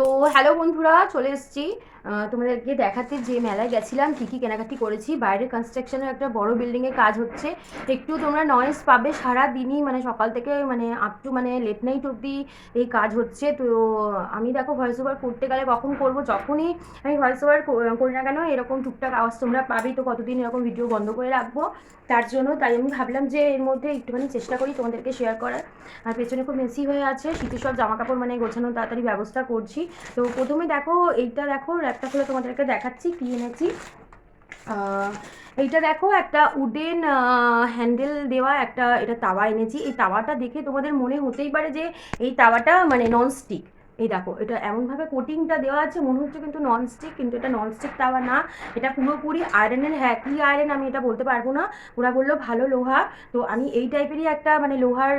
তো হ্যালো বন্ধুরা, চলে এসেছি তোমাদেরকে দেখাতে যে মেলায় গেছিলাম কী কী কেনাকাটি করেছি। বাইরে কনস্ট্রাকশনের একটা বড় বিল্ডিংয়ে কাজ হচ্ছে, একটু তোমরা নয়েজ পাবে সারা দিনই, মানে সকাল থেকে মানে আপ টু মানে লেট নাইট অবধি এই কাজ হচ্ছে। তো আমি দেখো ভয়েস ওভার করতে গেলে কখন করব, যখনই আমি ভয়েস ওভার করি না কেন এরকম টুকটাক আওয়াজ তোমরা পাবেই। তো কতদিন এরকম ভিডিও বন্ধ করে রাখবো, তার জন্য তাই আমি ভাবলাম যে এর মধ্যে একটুখানি চেষ্টা করি তোমাদেরকে শেয়ার করার। আর পেছনে খুব মেসি হয়ে আছে, শীতের সব জামা কাপড় মানে গোছানোর তাড়াতাড়ি ব্যবস্থা করছি। তো প্রথমে দেখো এইটা, দেখো র্যাকটা খুলে তোমাদেরকে দেখাচ্ছি কি এনেছি। এইটা দেখো একটা উডেন হ্যান্ডেল দেওয়া একটা এটা তাওয়া এনেছি। এই তাওয়াটা দেখে তোমাদের মনে হতেই পারে যে এই তাওয়াটা মানে ননস্টিক। এই দেখো এটা এমনভাবে কোটিংটা দেওয়া আছে মনে হচ্ছে কিন্তু ননস্টিক, কিন্তু এটা ননস্টিক তাওয়া না, এটা পুরোপুরি আয়রনের। হ্যাঁ, কী আয়রন আমি এটা বলতে পারবো না, ওরা বললো ভালো লোহা। তো আমি এই টাইপেরই একটা মানে লোহার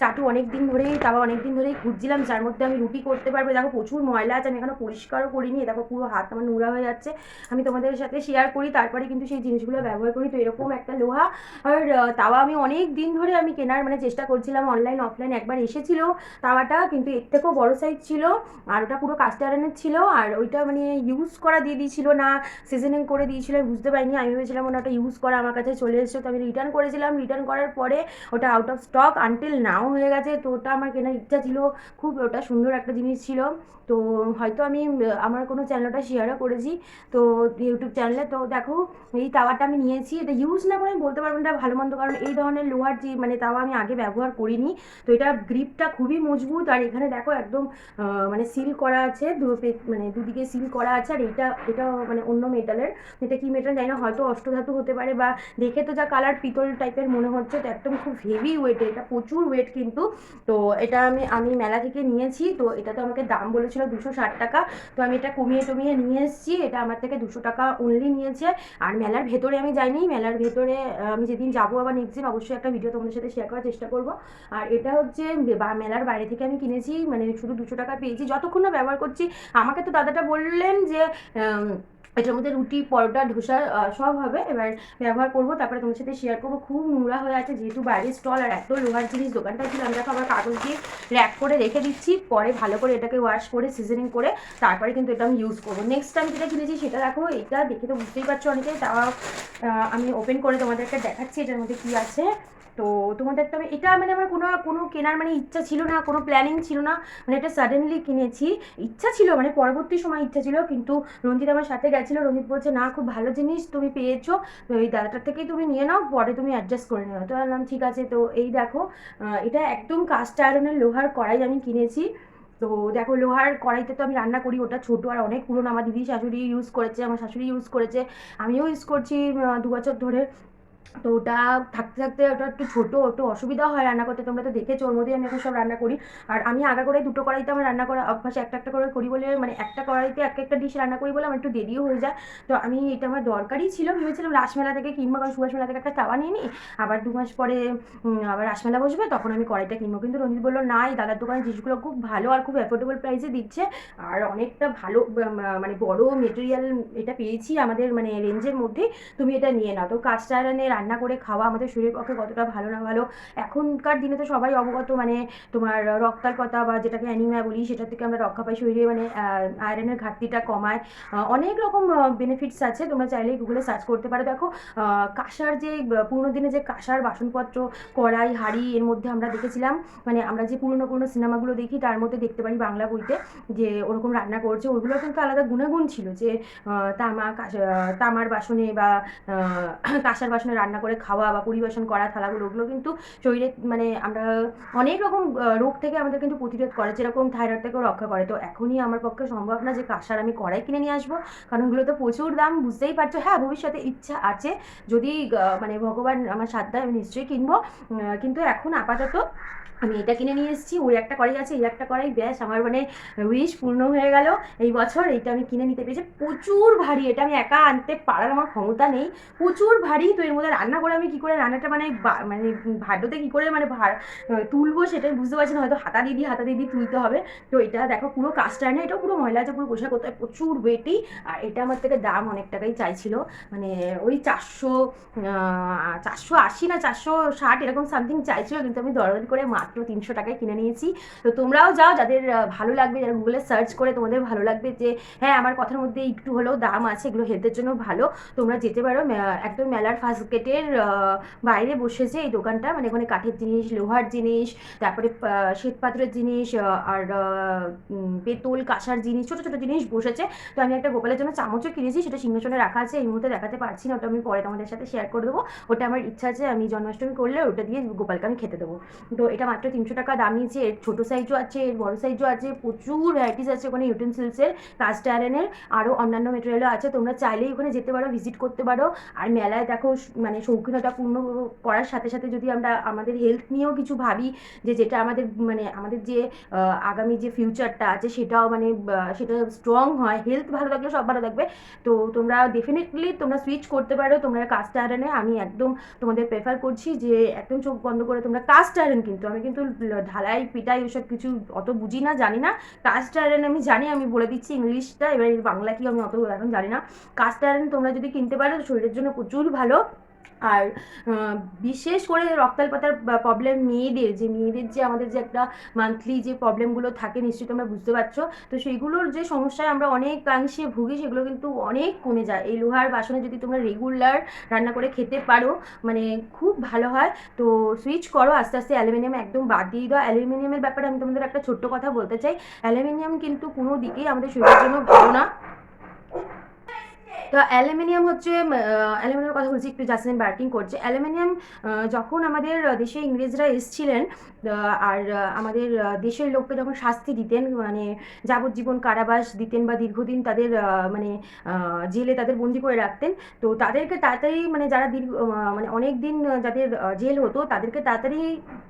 চাটু অনেক দিন ধরেই, তাওয়া অনেক দিন ধরেই খুঁজছিলাম যার মধ্যে আমি রুটি করতে পারবো। দেখো প্রচুর ময়লা আছে, আমি এখনো পরিষ্কারও করিনি। দেখো পুরো হাত আমার নোংরা হয়ে যাচ্ছে, আমি তোমাদের সাথে শেয়ার করি তারপরে কিন্তু সেই জিনিসগুলো ব্যবহার করি। তো এরকম একটা লোহা আর তাওয়া আমি অনেক দিন ধরে আমি কেনার মানে চেষ্টা করছিলাম, অনলাইন অফলাইন একবার এসেছিল তাওয়াটা, কিন্তু এর থেকেও বড় সাইজ ছিল আর ওটা পুরো কাস্ট আয়রনের ছিল। আর ওইটা মানে ইউজ করা দিয়ে দিয়েছিল না সিজনিং করে দিয়েছিল, আমি বুঝতে পারিনি। আমি ভেবেছিলাম ওটা ইউজ করা আমার কাছে চলে এসেছে, তো আমি রিটার্ন করেছিলাম। রিটার্ন করার পরে ওটা out of stock until now হয়ে গেছে। তো ওটা আমার কেনার ইচ্ছা ছিল খুব, ওটা সুন্দর একটা জিনিস ছিল। তো হয়তো আমি আমার কোনো চ্যানেলটা শেয়ারও করেছি, তো ইউটিউব চ্যানেলে। তো দেখো এই তাওয়াটা আমি নিয়েছি, এটা ইউজ না করে আমি বলতে পারবো না এটা ভালো মন্দ, কারণ এই ধরনের লোহার যে মানে তাওয়া আমি আগে ব্যবহার করিনি। তো এটা গ্রিপটা খুবই মজবুত, আর এখানে দেখো একদম মানে সিল করা আছে, মানে দুদিকে সিল করা আছে। আর এটা মানে অন্য মেটালের, এটা কি মেটাল জানি না, হয়তো অষ্টধাতু হতে পারে, বা দেখে তো যা কালার পিতল টাইপের মনে হচ্ছে। তো একদম খুব হেভি ওয়েট, এটা প্রচুর ওয়েট কিন্তু। তো এটা আমি মেলা থেকে নিয়েছি, তো এটা তো আমাকে দাম বলেছিল 260 টাকা। তো আমি এটা কমিয়ে টমিয়ে নিয়ে এসেছি, এটা আমার থেকে 200 টাকা অনলি নিয়েছে। আর মেলার ভেতরে আমি যাইনি, মেলার ভেতরে আমি যেদিন যাবো আবার নেক্সট দিন অবশ্যই একটা ভিডিও তোমাদের সাথে শেয়ার করার চেষ্টা করবো। আর এটা হচ্ছে মেলার বাইরে থেকে আমি কিনেছি, মানে শুধু 200 টাকা পেয়েছি। যতক্ষণ না ব্যবহার করছি, আমাকে তো দাদাটা বললেন যে এটার মধ্যে রুটি পরোটা ধোসা সব হবে, এবার ব্যবহার করবো তারপরে তোমার সাথে শেয়ার করবো। খুব নোংরা হয়ে আছে যেহেতু বাইরের স্টল, আর এত লোহার জিনিস দোকানটা ছিল। আমি দেখো আবার কাগজ দিয়ে র্যাক করে রেখে দিচ্ছি, পরে ভালো করে এটাকে ওয়াশ করে সিজনিং করে তারপরে কিন্তু এটা আমি ইউজ করবো। নেক্সট আমি যেটা কিনেছি সেটা দেখো, এটা দেখে তো বুঝতেই পারছো অনেকে, তাও আমি ওপেন করে তোমাদেরকে দেখাচ্ছি এটার মধ্যে কী আছে। তো তোমাদের তো আমি এটা মানে আমার কোনো কোনো কেনার মানে ইচ্ছা ছিল না, কোনো প্ল্যানিং ছিল না, মানে এটা সাডেনলি কিনেছি। ইচ্ছা ছিল মানে পরবর্তী সময় ইচ্ছা ছিল, কিন্তু রঞ্জিত আমার সাথে গেছিলো, রঞ্জিত বলছে না খুব ভালো জিনিস তুমি পেয়েছো, তো এই দাদাটার থেকেই তুমি নিয়ে নাও, পরে তুমি অ্যাডজাস্ট করে নেবে। তো বললাম ঠিক আছে। তো এই দেখো এটা একদম কাস্ট আয়রনের লোহার কড়াই আমি কিনেছি। তো দেখো লোহার কড়াইতে তো আমি রান্না করি, ওটা ছোটো আর অনেক পুরনো, আমার দিদি শাশুড়ি ইউজ করেছে, আমার শাশুড়ি ইউজ করেছে, আমিও ইউজ করছি 2 বছর ধরে। তো ওটা থাকতে থাকতে ওটা একটু ছোটো, একটু অসুবিধা হয় রান্না করতে, তোমরা তো দেখেছো ওর মধ্যেই আমি এখন সব রান্না করি। আর আমি আগা করে দুটো কড়াইতে আমার রান্না করা অভ্যাস, একটা একটা করে করি বলে, মানে একটা কড়াইতে একটা ডিশ রান্না করি বলে আমার একটু দেরিও হয়ে যায়। তো আমি এটা আমার দরকারই ছিল, ভেবেছিলাম রাসমেলা থেকে কিনবো, কারণ সুভাষ মেলা থেকে একটা তাওয়া নিয়ে নিই, আবার 2 মাস পরে আবার রাসমেলা বসবে তখন আমি কড়াইটা কিনবো। কিন্তু রঞ্জিত বললো না, এই দাদার দোকানের জিনিসগুলো খুব ভালো আর খুব অ্যাফোর্ডেবল প্রাইসে দিচ্ছে, আর অনেকটা ভালো মানে বড় মেটেরিয়াল এটা পেয়েছি আমাদের মানে রেঞ্জের মধ্যে, তুমি এটা নিয়ে নাও। তো কাস্ট আয়রনে রান্না করে খাওয়া আমাদের শরীরের পক্ষে কতটা ভালো না ভালো এখনকার দিনে তো সবাই অবগত, মানে তোমার রক্তাল্পতা বা যেটাকে অ্যানিমিয়া বলি সেটা থেকে আমরা রক্ষা পাই, শরীরে মানে আয়রনের ঘাটতিটা কমায়, অনেক রকম বেনিফিটস আছে, তোমরা চাইলেই গুগলে সার্চ করতে পারো। দেখো কাঁসার যে পুরোনো দিনে যে কাঁসার বাসনপত্র, কড়াই হাঁড়ি, এর মধ্যে আমরা দেখেছিলাম, মানে আমরা যে পুরোনো পুরোনো সিনেমাগুলো দেখি তার মধ্যে দেখতে পারি বাংলা বইতে যে ওরকম রান্না করছে, ওইগুলো কিন্তু আলাদা গুণাগুণ ছিল, যে তামার বাসনে বা কাঁসার বাসনে রান্না করে খাওয়া বা পরিবেশন করা থালাগুলো, ওগুলো কিন্তু শরীরে মানে আমরা অনেক রকম রোগ থেকে আমাদের কিন্তু প্রতিরোধ করে, যেরকম থাইরয়েড থেকেও রক্ষা করে। তো এখনই আমার পক্ষে সম্ভব না যে কাঁসার আমি কড়াই কিনে নিয়ে আসবো, কারণ ওগুলো তো প্রচুর দাম, বুঝতেই পারছো। হ্যাঁ, ভবিষ্যতে ইচ্ছা আছে, যদি মানে ভগবান আমার সাথ দেয় আমি নিশ্চয়ই কিনবো, কিন্তু এখন আপাতত আমি এটা কিনে নিয়ে এসেছি। ওই একটা কড়াই আছে, এই একটা কড়াই, ব্যাস আমার মানে উইশ পূর্ণ হয়ে গেল এই বছর। এইটা আমি কিনে নিতে পেরেছি, প্রচুর ভারী, এটা আমি একা আনতে পারার আমার ক্ষমতা নেই, প্রচুর ভারী। তো এর মধ্যে রান্না করে আমি কী করে রান্নাটা মানে মানে ভাড্ডতে কী করে মানে তুলবো সেটাই বুঝতে পারছি না, হয়তো হাতা দিয়ে তুলতে হবে। তো এটা দেখো পুরো কাস্ট আয়রন, এটাও পুরো ময়লা আছে, পুরো পরিষ্কার করতে হয়, প্রচুর ওয়েটি। আর এটা আমার থেকে দাম অনেক টাকাই চাইছিল, মানে ওই 480 না 460 এরকম সামথিং চাইছিল, কিন্তু আমি দরদারি করে মাত্র 300 টাকায় কিনে নিয়েছি। তো তোমরাও যাও, যাদের ভালো লাগবে, যারা গুগলে সার্চ করে তোমাদের ভালো লাগবে যে হ্যাঁ আমার কথার মধ্যে একটু হলেও দাম আছে, এগুলো হেলথের জন্য ভালো, তোমরা যেতে পারো। একদম মেলার ফার্স্ট গেটের বাইরে বসেছে এই দোকানটা, মানে ওখানে কাঠের জিনিস, লোহার জিনিস, তারপরে শ্বেতপাত্রের জিনিস, আর পেতল কাঁসার জিনিস, ছোটো ছোটো জিনিস বসেছে। তো আমি একটা গোপালের জন্য চামচও কিনেছি, সেটা সিংহাসনে রাখা আছে, এই মুহূর্তে দেখাতে পারছি না, ওটা আমি পরে তোমাদের সাথে শেয়ার করে দেবো। ওটা আমার ইচ্ছা আছে, আমি জন্মাষ্টমী করলে ওটা দিয়ে গোপালকে আমি খেতে দেবো। তো এটা মাত্র 300 টাকা দাম নিয়েছে। এর ছোটো সাইজও আছে, এর বড়ো সাইজও আছে, প্রচুর ভ্যারাইটিস আছে ওখানে, ইউটেন্সিলসের, কাস্ট আয়রনের, আরও অন্যান্য মেটেরিয়ালও আছে। তোমরা চাইলেই ওখানে যেতে পারো, ভিজিট করতে পারো। আর মেলায় দেখো মানে শৌখিনতা পূর্ণ করার সাথে সাথে যদি আমরা আমাদের হেলথ নিয়েও কিছু ভাবি, যে যেটা আমাদের মানে আমাদের যে আগামী যে ফিউচারটা আছে সেটাও মানে সেটা স্ট্রং হয়, হেলথ ভালো থাকলে সব ভালো থাকবে। তো তোমরা ডেফিনেটলি তোমরা সুইচ করতে পারো তোমরা কাস্ট আয়রনে। আমি একদম তোমাদের প্রেফার করছি যে একদম চোখ বন্ধ করে তোমরা কাস্ট আয়রন, কিন্তু আমি কিন্তু ঢালাই পিটাই ওসব কিছু অত বুঝি না, জানি না। কাস্ট আয়রন আমি জানি, আমি বলে দিচ্ছি ইংলিশটা, এবার বাংলা কি আমি অত এখন জানি না। কাস্ট আয়রন তোমরা যদি কিনতে পারো শরীরের জন্য প্রচুর ভালো। আর বিশেষ করে রক্তাল্পতার প্রবলেম মেয়েদের যে আমাদের যে একটা মান্থলি যে প্রবলেমগুলো থাকে, নিশ্চয়ই তোমরা বুঝতে পারছো। তো সেইগুলোর যে সমস্যায় আমরা অনেকাংশে ভুগি, সেগুলো কিন্তু অনেক কমে যায় এই লোহার বাসনে যদি তোমরা রেগুলার রান্না করে খেতে পারো, মানে খুব ভালো হয়। তো সুইচ করো আস্তে আস্তে, অ্যালুমিনিয়াম একদম বাদ দিয়ে দাও। অ্যালুমিনিয়ামের ব্যাপারে আমি তোমাদের একটা ছোট্ট কথা বলতে চাই, অ্যালুমিনিয়াম কিন্তু কোনো দিকেই আমাদের শরীরের জন্য ভালো না। তো অ্যালুমিনিয়াম হচ্ছে, অ্যালুমিনিয়ামের কথা বলছি, একটু জাসলিন বার্কিং করছে। অ্যালুমিনিয়াম যখন আমাদের দেশে ইংরেজরা এসেছিলেন, আর আমাদের দেশের লোককে যখন শাস্তি দিতেন, মানে যাবজ্জীবন কারাবাস দিতেন বা দীর্ঘদিন তাদের মানে জেলে তাদের বন্দি করে রাখতেন, তো তাদেরকে তাড়াতাড়ি মানে যারা মানে অনেক দিন যাদের জেল হতো তাদেরকে তাড়াতাড়ি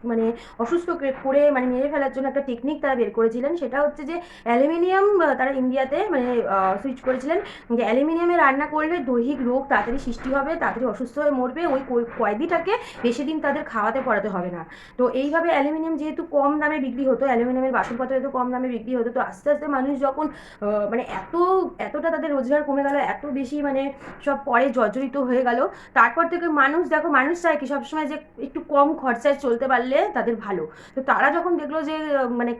মানে অসুস্থ করে মানে মেরে ফেলার জন্য একটা টেকনিক তারা বের করেছিলেন, সেটা হচ্ছে যে অ্যালুমিনিয়াম তারা ইন্ডিয়াতে মানে সুইচ করেছিলেন যে অ্যালুমিনিয়ামে রান্না করলে দৈহিক রোগ তাড়াতাড়ি সৃষ্টি হবে, তাড়াতাড়ি অসুস্থ হয়ে মরবে, ওই কয়েদিটাকে বেশি দিন তাদের খাওয়াতে পড়াতে হবে না। তো এইভাবে অ্যালুমিনিয়াম যেহেতু কম দামে বিক্রি হতো, অ্যালুমিনিয়ামের বাসনপত্র যেহেতু কম দামে বিক্রি হতো, তো আস্তে আস্তে মানুষ যখন মানে এতটা তাদের রোজগার কমে গেল, এত বেশি মানে সব পরে জর্জরিত হয়ে গেল, তারপর থেকে মানুষ দেখো, মানুষ চায় কি সবসময় যে একটু কম খরচায় চলতে পারলে তাদের ভালো। তো তারা যখন দেখলো যে মানে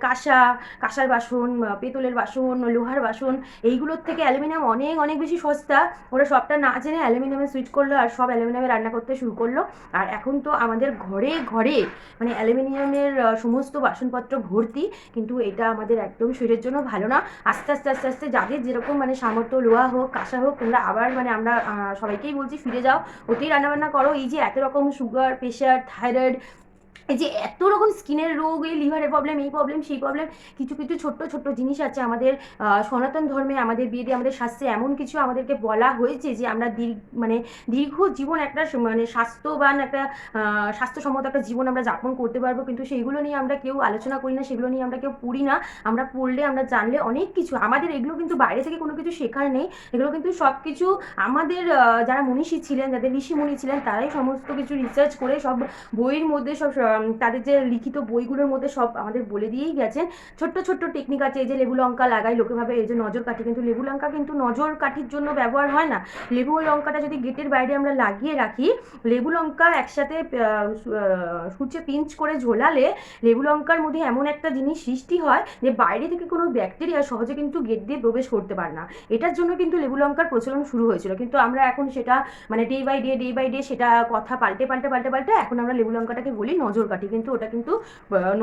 কাঁসার বাসন, পেতলের বাসন, লোহার বাসন, এইগুলোর থেকে অ্যালুমিনিয়াম অনেক অনেক বেশি সস্তা, ওরা সবটা না জেনে অ্যালুমিনিয়ামে সুইচ করলো আর সব অ্যালুমিনিয়ামে রান্না করতে শুরু করলো। আর এখন তো আমাদের ঘরে ঘরে মানে অ্যালুমিনিয়ামের সমস্ত বাসনপত্র ভর্তি, কিন্তু এটা আমাদের একদম শরীরের জন্য ভালো না। আস্তে আস্তে আস্তে আস্তে যাদের যেরকম মানে সামর্থ্য, লোহা হোক কাঁসা হোক, তোমরা আবার মানে আমরা সবাইকেই বলছি ফিরে যাও, ওতেই রান্নাবান্না করো। এই যে এত রকম সুগার, প্রেশার, থাইরয়েড, এই যে এত রকম স্কিনের রোগ, এই লিভারের প্রবলেম, এই প্রবলেম সেই প্রবলেম, কিছু কিছু ছোট্ট ছোট্ট জিনিস আছে আমাদের সনাতন ধর্মে, আমাদের বেদে, আমাদের শাস্ত্রে এমন কিছু আমাদেরকে বলা হয়েছে যে আমরা মানে দীর্ঘ জীবন একটা মানে স্বাস্থ্যবান একটা স্বাস্থ্যসম্মত একটা জীবন আমরা যাপন করতে পারবো, কিন্তু সেইগুলো নিয়ে আমরা কেউ আলোচনা করি না, সেগুলো নিয়ে আমরা কেউ পড়ি না। আমরা পড়লে, আমরা জানলে অনেক কিছু, আমাদের এগুলো কিন্তু বাইরে থেকে কোনো কিছু শেখার নেই, এগুলো কিন্তু সব কিছু আমাদের যারা মনীষী ছিলেন, যাদের ঋষি মুনি ছিলেন, তারাই সমস্ত কিছু রিসার্চ করে সব বইয়ের মধ্যে সব তাদের যে লিখিত বইগুলোর মধ্যে সব আমাদের বলে দিয়েই গেছেন। ছোট্ট ছোট্ট টেকনিক আছে, এই যে লেবু লঙ্কা লাগাই, লোকে ভাবে এই যে নজর কাঠি, কিন্তু লেবু লঙ্কা কিন্তু নজর কাঠির জন্য ব্যবহার হয় না। লেবু লঙ্কাটা যদি গেটের বাইরে আমরা লাগিয়ে রাখি, লেবু লঙ্কা একসাথে সূর্যে পিঞ্চ করে ঝোলালে লেবু লঙ্কার মধ্যে এমন একটা জিনিস সৃষ্টি হয় যে বাইরে থেকে কোনো ব্যাকটেরিয়া সহজে কিন্তু গেট দিয়ে প্রবেশ করতে পারে না। এটার জন্য কিন্তু লেবু লঙ্কার প্রচলন শুরু হয়েছিল, কিন্তু আমরা এখন সেটা মানে ডে বাই ডে সেটা কথা পাল্টে এখন আমরা লেবু লঙ্কাটাকে বলি নজর কাঠি, কিন্তু ওটা কিন্তু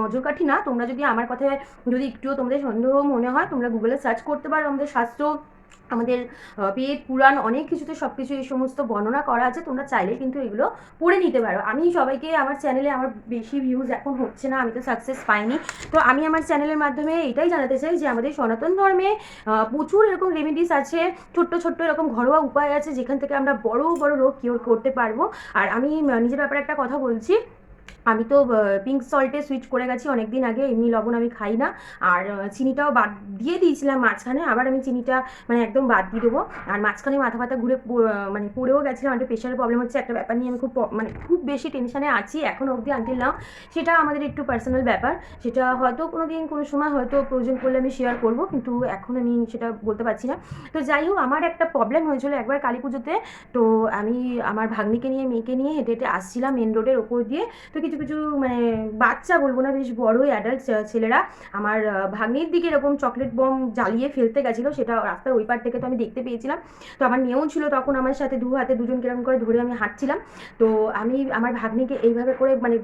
নজর কাঠি না। তোমরা যদি আমার কথায় যদি একটুও তোমাদের সন্দেহ মনে হয়, তোমরা গুগলে সার্চ করতে পারো, আমাদের শাস্ত্র, আমাদের বেদ পুরাণ, অনেক কিছুতে সব কিছু এই সমস্ত বর্ণনা করা আছে, তোমরা চাইলে কিন্তু এগুলো পড়ে নিতে পারো। আমি সবাইকে, আমার চ্যানেলে আমার বেশি ভিউজ এখন হচ্ছে না, আমি তো সাকসেস পাইনি, তো আমি আমার চ্যানেলের মাধ্যমে এটাই জানাতে চাই যে আমাদের সনাতন ধর্মে প্রচুর এরকম রেমেডিস আছে, ছোট্ট ছোট্ট এরকম ঘরোয়া উপায় আছে যেখান থেকে আমরা বড় বড় রোগ কিওর করতে পারবো। আর আমি নিজের ব্যাপারে একটা কথা বলছি, আমি তো পিঙ্ক সল্টে সুইচ করে গেছি অনেক দিন আগে, এমনি লবণ আমি খাই না। আর চিনিটাও বাদ দিয়ে দিয়েছিলাম মাঝখানে, আবার আমি চিনিটা মানে একদম বাদ দিয়ে দেবো। আর মাঝখানে মাথা ব্যথা ঘুরে মানে পড়েও গেছিলাম, একটা প্রেশারের প্রবলেম হচ্ছে, একটা ব্যাপার নিয়ে আমি খুব মানে খুব বেশি টেনশনে আছি এখনও অবধি আনটিল নাও। সেটা আমাদের একটু পার্সোনাল ব্যাপার, সেটা হয়তো কোনো দিন কোনো সময় হয়তো প্রয়োজন পড়লে আমি শেয়ার করবো, কিন্তু এখন আমি সেটা বলতে পারছি না। তো যাই হোক, আমার একটা প্রবলেম হয়েছিল একবার কালী পুজোতে। তো আমি আমার ভাগ্নিকে নিয়ে, মেয়েকে নিয়ে হেঁটে হেঁটে আসছিলাম মেন রোডের ওপর দিয়ে। তো কিছু কিছু মানে বাচ্চা বলবো না, বেশ বড়ই অ্যাডাল্ট ছেলেরা আমার ভাগ্নির দিকে এরকম চকলেট বম জ্বালিয়ে ফেলতে গেছিলো, সেটা রাস্তার ওই পার থেকে তো আমি দেখতে পেয়েছিলাম। তো আমার মেয়েও ছিল তখন আমার সাথে, দু হাতে দুজন কিরকম করে ধরে আমি হাঁটছিলাম। তো আমি আমার ভাগ্নিকে এইভাবে করে মানে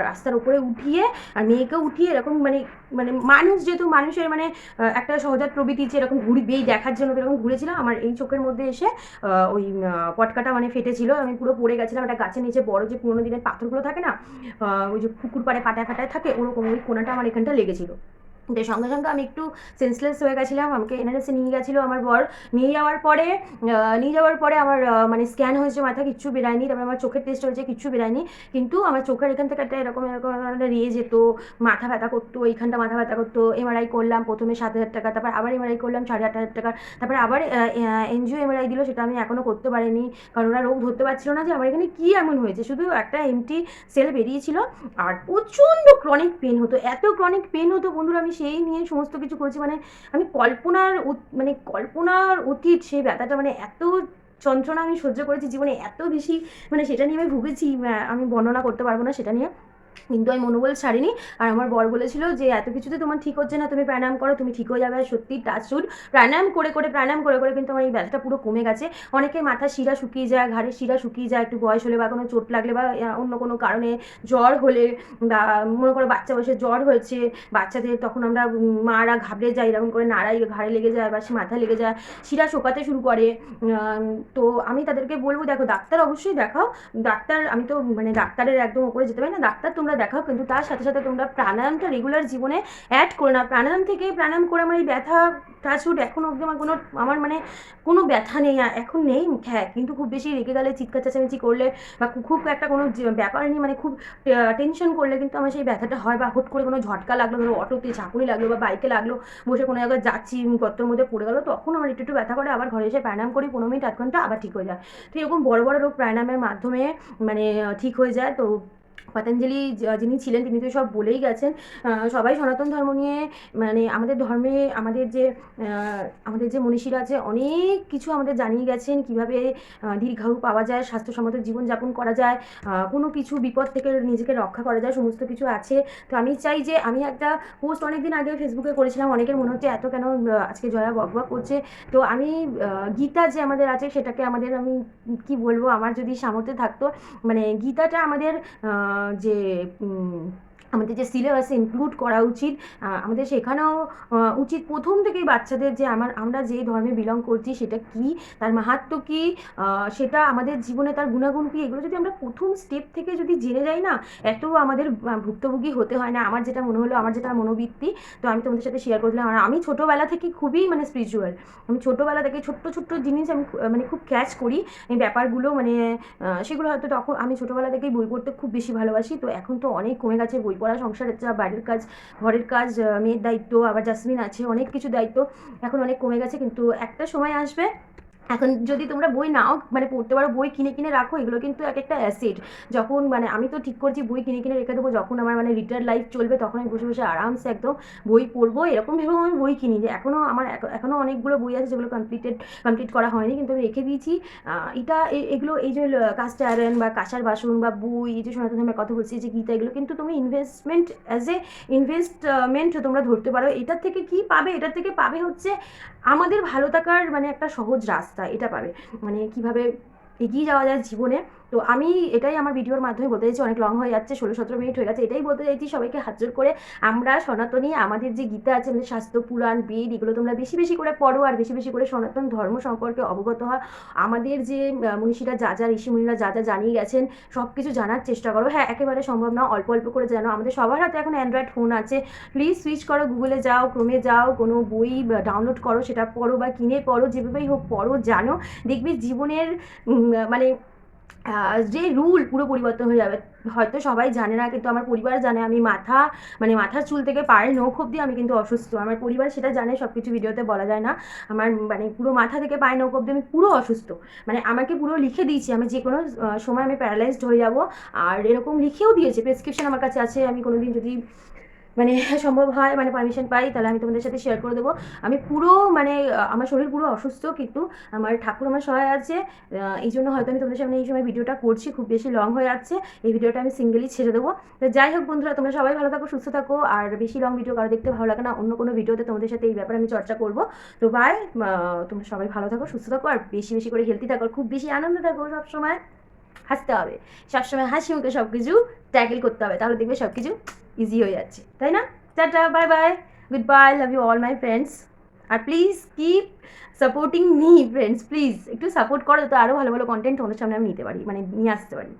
রাস্তার উপরে উঠিয়ে আর মেয়েকেও উঠিয়ে এরকম মানে মানে মানুষ যেহেতু মানুষের মানে একটা সহজাত প্রবৃত্তি যে এরকম ঘুরবেই দেখার জন্য এরকম ঘুরেছিলাম, আমার এই চোখের মধ্যে এসে ওই পটকাটা মানে ফেটেছিল, আমি পুরো পড়ে গেছিলাম একটা গাছের নিচে, বড় যে পুরোনো দিনের পাথরগুলো থাকে না, ওই যে পুকুর পাড়ে কাটায় কাটায় থাকে ওরকম, ওই কোনাটা আমার এখানটা লেগেছিল। তো সঙ্গে সঙ্গে আমি একটু সেন্সলেস হয়ে গেছিলাম, আমাকে এনআরএসে নিয়ে গেছিলো আমার বর। নিয়ে যাওয়ার পরে আমার মানে স্ক্যান হয়েছে, মাথা কিচ্ছু বেরায়নি, তারপরে আমার চোখের টেস্ট হয়েছে, কিচ্ছু বেরায়নি। কিন্তু আমার চোখের এখান থেকে একটা এরকম এরকম একটা রিয়ে যেত, মাথা ব্যথা করতো, এইখানটা মাথা ব্যথা করতো। এমআরআই করলাম প্রথমে 7,000 টাকা, তারপর আবার এমআরআই করলাম 8,500 টাকা, তারপরে আবার এনজিও এমআরআই দিল, সেটা আমি এখনও করতে পারিনি, কারণ ওরা রোগ ধরতে পারছিল না যে আমার এখানে কী এমন হয়েছে, শুধু একটা এমটি সেল বেরিয়েছিল। আর প্রচণ্ড ক্রনিক পেন হতো, এত ক্রনিক পেন হতো বন্ধুরা, আমি সেই নিয়ে সমস্ত কিছু করেছি, মানে আমি কল্পনার অতীত সেই ব্যথাটা, মানে এত যন্ত্রণা আমি সহ্য করেছি জীবনে, এত বেশি মানে সেটা নিয়ে আমি ভুগেছি, আমি বর্ণনা করতে পারবো না সেটা নিয়ে। কিন্তু আমি মনোবল ছাড়িনি। আর আমার বর বলেছিল যে এত কিছুতে তোমার ঠিক হচ্ছে না, তুমি প্রাণায়াম করো, তুমি ঠিক হয়ে যাবে। আর সত্যি টাচউড, প্রাণায়াম করে কিন্তু আমার এই ব্যথাটা পুরো কমে গেছে। অনেকের মাথার শিরা শুকিয়ে যায়, ঘাড়ের শিরা শুকিয়ে যায় একটু বয়স হলে, বা কোনো চোট লাগলে, বা অন্য কোনো কারণে জ্বর হলে, বা মনে করো বাচ্চা বয়সে জ্বর হয়েছে বাচ্চাদের, তখন আমরা মারা ঘাবড়ে যাই, এরকম করে নাড়াই, ঘাড়ে লেগে যায় বা মাথায় লেগে যায়, শিরা শোকাতে শুরু করে। তো আমি তাদেরকে বলবো, দেখো ডাক্তার অবশ্যই দেখাও, ডাক্তার, আমি তো মানে ডাক্তারের একদম উপরে যেতে পারি না, ডাক্তার তোমরা দেখাও, কিন্তু তার সাথে সাথে তোমরা প্রাণায়ামটা রেগুলার জীবনে অ্যাড করে না। প্রাণায়াম করে আমার এই ব্যথা টাচউড এখনও অবধি আমার মানে কোনো ব্যথা নেই, এখন নেই। হ্যাঁ, কিন্তু খুব বেশি রেগে গেলে, চিৎকার চেঁচামেচি করলে, বা খুব একটা কোনো ব্যাপার নিয়ে মানে খুব টেনশন করলে কিন্তু আমার সেই ব্যথাটা হয়। বা হুট করে কোনো ঝটকা লাগলো, ধরো অটোতে ঝাঁকুনি লাগলো বা বাইকে লাগলো, বসে কোনো জায়গায় যাচ্ছি গর্তের মধ্যে পড়ে গেলো, তখন আমার একটু একটু ব্যথা করে, আবার ঘরে এসে প্রাণায়াম করি 15 মিনিট 1 ঘন্টা, আবার ঠিক হয়ে যায়। তো এরকম বড় বড় রোগ প্রাণায়ামের মাধ্যমে মানে ঠিক হয়ে যায়। তো পতঞ্জলি যিনি ছিলেন তিনি তো সব বলেই গেছেন। সবাই সনাতন ধর্ম নিয়ে মানে আমাদের ধর্মে আমাদের যে মনীষীরা আছে অনেক কিছু আমাদের জানিয়ে গেছেন, কীভাবে দীর্ঘায়ু পাওয়া যায়, স্বাস্থ্যসম্মত জীবনযাপন করা যায়, কোনো কিছু বিপদ থেকে নিজেকে রক্ষা করা যায়, সমস্ত কিছু আছে। তো আমি চাই যে, আমি একটা পোস্ট অনেক দিন আগে ফেসবুকে করেছিলাম, অনেকের মনে হচ্ছে এত কেন আজকে জয়া বকবক করছে। তো আমি গীতা যে আমাদের আছে সেটাকে আমি কি বলবো, আমার যদি সামর্থ্য থাকতো মানে গীতাটা যে আমাদের যে সিলেবাসে ইনক্লুড করা উচিত, আমাদের শেখানো উচিত প্রথম থেকেই বাচ্চাদের, যে আমরা যে ধর্মে বিলং করছি সেটা কি, তার মাহাত্ম্য কী, সেটা আমাদের জীবনে তার গুণাগুণ কী, এগুলো যদি আমরা প্রথম স্টেপ থেকে যদি জেনে যাই না, এত আমাদের ভুক্তভোগী হতে হয় না। আমার যেটা মনে হলো, আমার যেটা মনোবৃত্তি, তো আমি তোমাদের সাথে শেয়ার করলাম। আর আমি ছোটোবেলা থেকে খুবই মানে স্পিরিচুয়াল, আমি ছোটোবেলা থেকে ছোট্ট ছোট্ট জিনিস আমি মানে খুব ক্যাচ করি এই ব্যাপারগুলো, মানে সেগুলো হয়তো তখন আমি ছোটোবেলা থেকেই বই পড়তে খুব বেশি ভালোবাসি। তো এখন তো অনেক কমে গেছে বই পড়া, সংসারের চাপ, বাড়ির কাজ, ঘরের কাজ, মেয়ের দায়িত্ব, আবার জাসমিন আছে, অনেক কিছু দায়িত্ব, এখন অনেক কমে গেছে। কিন্তু একটা সময় আসবে, এখন যদি তোমরা বই নাও মানে পড়তে পারো, বই কিনে কিনে রাখো, এগুলো কিন্তু এক একটা অ্যাসেট। যখন মানে আমি তো ঠিক করছি বই কিনে কিনে রেখে দেবো, যখন আমার মানে রিটায়ার লাইফ চলবে তখন আমি বসে বসে আরামসে একদম বই পড়বো, এরকম ভেবেও আমি বই কিনি। যে এখনও অনেকগুলো বই আছে যেগুলো কমপ্লিট করা হয়নি, কিন্তু আমি রেখে দিয়েছি। এগুলো, এই যে কাস্ট আয়রন বা কাঁসার বাসন বা বই, এই যে সনাতন ধর্মের কথা বলছি, যে গীতা, এগুলো কিন্তু তুমি ইনভেস্টমেন্ট, অ্যাজ এ ইনভেস্টমেন্ট তোমরা ধরতে পারো। এটার থেকে কি পাবে? এটার থেকে পাবে হচ্ছে আমাদের ভালো থাকার মানে একটা সহজ রাস্তা, এটা পাবে, মানে কিভাবে এগিয়ে যাওয়া যায় জীবনে। তো আমি এটাই আমার ভিডিওর মাধ্যমে বলতে চাইছি, অনেক লং হয়ে যাচ্ছে, 16-17 মিনিট হয়ে গেছে, এটাই বলতে চাইছি সবাইকে হাত জোর করে, আমরা সনাতনী, আমাদের যে গীতা আছে, আমাদের শাস্ত্র, পুরাণ, বেদ, এগুলো তোমরা বেশি বেশি করে পড়ো, আর বেশি বেশি করে সনাতন ধর্ম সম্পর্কে অবগত হয়। আমাদের যে মনীষীরা যা যা, ঋষিমুনিরা যা যা জানিয়ে গেছেন, সব কিছু জানার চেষ্টা করো। হ্যাঁ, একেবারে সম্ভব না, অল্প অল্প করে জানো। আমাদের সবার হাতে এখন অ্যান্ড্রয়েড ফোন আছে, প্লিজ সুইচ করো, গুগলে যাও, ক্রোমে যাও, কোনো বই ডাউনলোড করো, সেটা পড়ো বা কিনে পড়ো, যেভাবেই হোক পড়ো, জানো, দেখবে জীবনের মানে যে রুল পুরো পরিবর্তন হয়ে যাবে। হয়তো সবাই জানে না, কিন্তু আমার পরিবার জানে আমি মানে মাথার চুল থেকে পায়ের নখ অব্দি আমি কিন্তু অসুস্থ। আমার পরিবার সেটা জানে, সব কিছু ভিডিওতে বলা যায় না। আমার মানে পুরো মাথা থেকে পায়ের নখ অব্দি আমি পুরো অসুস্থ। মানে আমাকে পুরো লিখে দিয়েছে আমি যে কোনো সময় আমি প্যারালাইজড হয়ে যাব। আর এরকম লিখেও দিয়েছে, প্রেসক্রিপশন আমার কাছে আছে। আমি কোনোদিন যদি মানে সম্ভব হয়, মানে পারমিশন পাই, তাহলে আমি তোমাদের সাথে শেয়ার করে দেবো। আমি পুরো মানে আমার শরীর পুরো অসুস্থ, কিন্তু আমার ঠাকুর আমার সহায় আছে। এই জন্য হয়তো আমি তোমাদের সামনে এই সময় ভিডিওটা করছি, খুব বেশি লং হয়ে যাচ্ছে। এই ভিডিওটা আমি সিঙ্গেলি ছেড়ে দেবো। তো যাই হোক বন্ধুরা, তোমরা সবাই ভালো থাকো, সুস্থ থাকো। আর বেশি লং ভিডিও কারো দেখতে ভালো লাগে না, অন্য কোনো ভিডিওতে তোমাদের সাথে এই ব্যাপারে আমি চর্চা করবো। তো বাই, তোমরা সবাই ভালো থাকো, সুস্থ থাকো, আর বেশি বেশি করে হেলদি থাকো, আর খুব বেশি আনন্দ থাকো। সবসময় হাসতে হবে, সবসময় হাসি মুখে সব কিছু ট্যাকেল করতে হবে, তাহলে দেখবে সব কিছু ইজি হয়ে যাচ্ছে, তাই না? Tata, bye bye, goodbye, love you all my friends. আর please keep supporting me friends, please একটু সাপোর্ট করো, তো আরও ভালো ভালো কন্টেন্ট তোমাদের সামনে আমি নিতে পারি, মানে নিয়ে আসতে পারি।